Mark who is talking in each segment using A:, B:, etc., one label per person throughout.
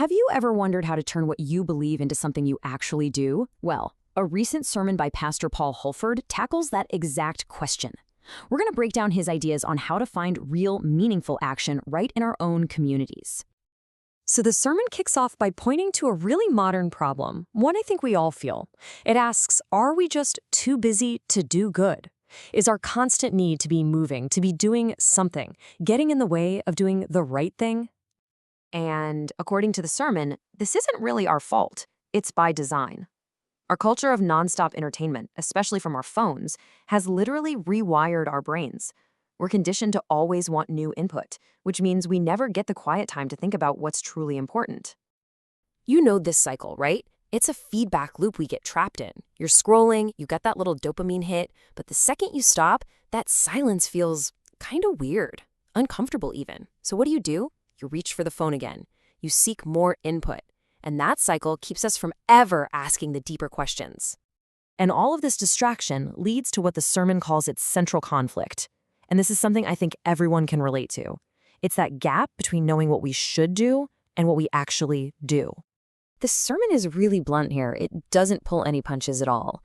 A: Have you ever wondered how to turn what you believe into something you actually do? Well, a recent sermon by Pastor Paul Hulford tackles that exact question. We're going to break down his ideas on how to find real, meaningful action right in our own communities. So the sermon kicks off by pointing to a really modern problem, one I think we all feel. It asks, are we just too busy to do good? Is our constant need to be moving, to be doing something, getting in the way of doing the right thing? And according to the sermon, this isn't really our fault. It's by design. Our culture of nonstop entertainment, especially from our phones, has literally rewired our brains. We're conditioned to always want new input, which means we never get the quiet time to think about what's truly important. You know this cycle, right? It's a feedback loop we get trapped in. You're scrolling, you get that little dopamine hit, but the second you stop, that silence feels kind of weird, uncomfortable even. So what do? You reach for the phone again. You seek more input. And that cycle keeps us from ever asking the deeper questions. And all of this distraction leads to what the sermon calls its central conflict. And this is something I think everyone can relate to. It's that gap between knowing what we should do and what we actually do. The sermon is really blunt here. It doesn't pull any punches at all.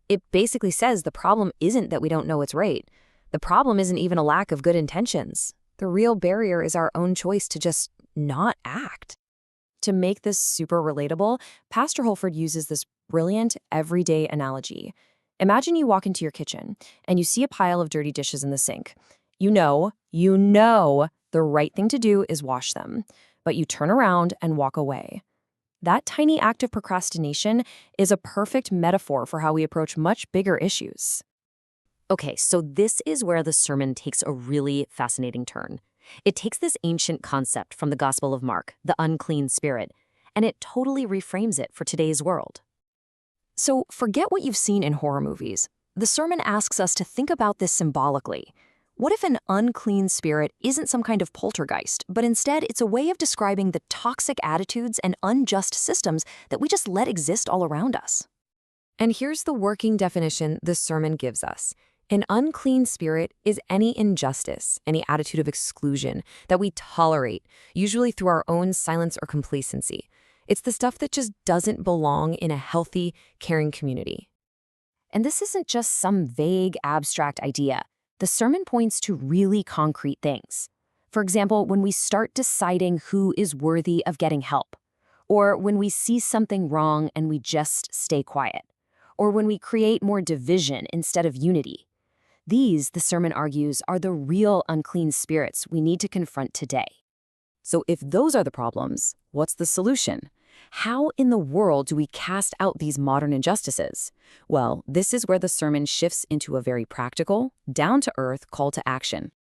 A: It basically says the problem isn't that we don't know what's right. The problem isn't even a lack of good intentions. The real barrier is our own choice to just not act. To make this super relatable, Pastor Hulford uses this brilliant everyday analogy. Imagine you walk into your kitchen and you see a pile of dirty dishes in the sink. You know the right thing to do is wash them, but you turn around and walk away. That tiny act of procrastination is a perfect metaphor for how we approach much bigger issues. Okay, so this is where the sermon takes a really fascinating turn. It takes this ancient concept from the Gospel of Mark, the unclean spirit, and it totally reframes it for today's world. So forget what you've seen in horror movies. The sermon asks us to think about this symbolically. What if an unclean spirit isn't some kind of poltergeist, but instead it's a way of describing the toxic attitudes and unjust systems that we just let exist all around us? And here's the working definition the sermon gives us. An unclean spirit is any injustice, any attitude of exclusion that we tolerate, usually through our own silence or complacency. It's the stuff that just doesn't belong in a healthy, caring community. And this isn't just some vague, abstract idea. The sermon points to really concrete things. For example, when we start deciding who is worthy of getting help, or when we see something wrong and we just stay quiet, or when we create more division instead of unity. These, the sermon argues, are the real unclean spirits we need to confront today. So if those are the problems, what's the solution? How in the world do we cast out these modern injustices? Well, this is where the sermon shifts into a very practical, down-to-earth call to action.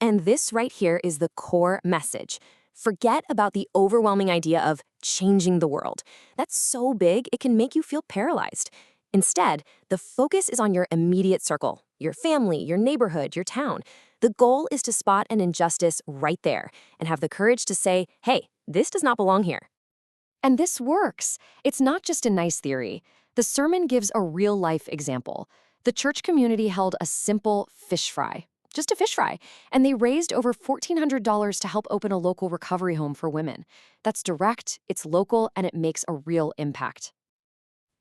A: And this right here is the core message. Forget about the overwhelming idea of changing the world. That's so big, it can make you feel paralyzed. Instead, the focus is on your immediate circle, your family, your neighborhood, your town. The goal is to spot an injustice right there and have the courage to say, hey, this does not belong here. And this works. It's not just a nice theory. The sermon gives a real-life example. The church community held a simple fish fry, just a fish fry, and they raised over $1,400 to help open a local recovery home for women. That's direct, it's local, and it makes a real impact.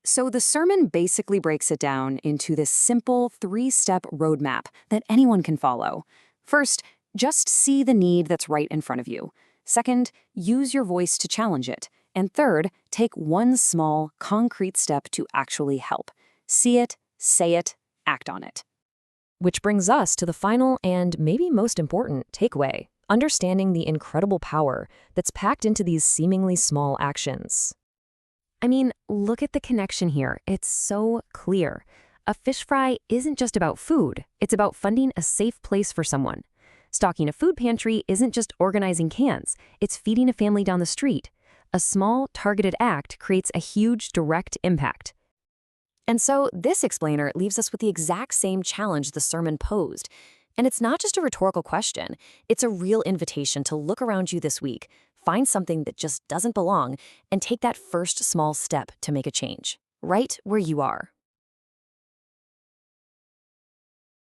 A: So the sermon basically breaks it down into this simple 3-step roadmap that anyone can follow. First, just see the need that's right in front of you. Second, use your voice to challenge it. And third, take one small, concrete step to actually help. See it, say it, act on it. Which brings us to the final and maybe most important takeaway, understanding the incredible power that's packed into these seemingly small actions. I mean, look at the connection here. It's so clear. A fish fry isn't just about food. It's about funding a safe place for someone. Stocking a food pantry isn't just organizing cans. It's feeding a family down the street. A small, targeted act creates a huge, direct impact. And so this explainer leaves us with the exact same challenge the sermon posed. And it's not just a rhetorical question. It's a real invitation to look around you this week, find something that just doesn't belong, and take that first small step to make a change, right where you are.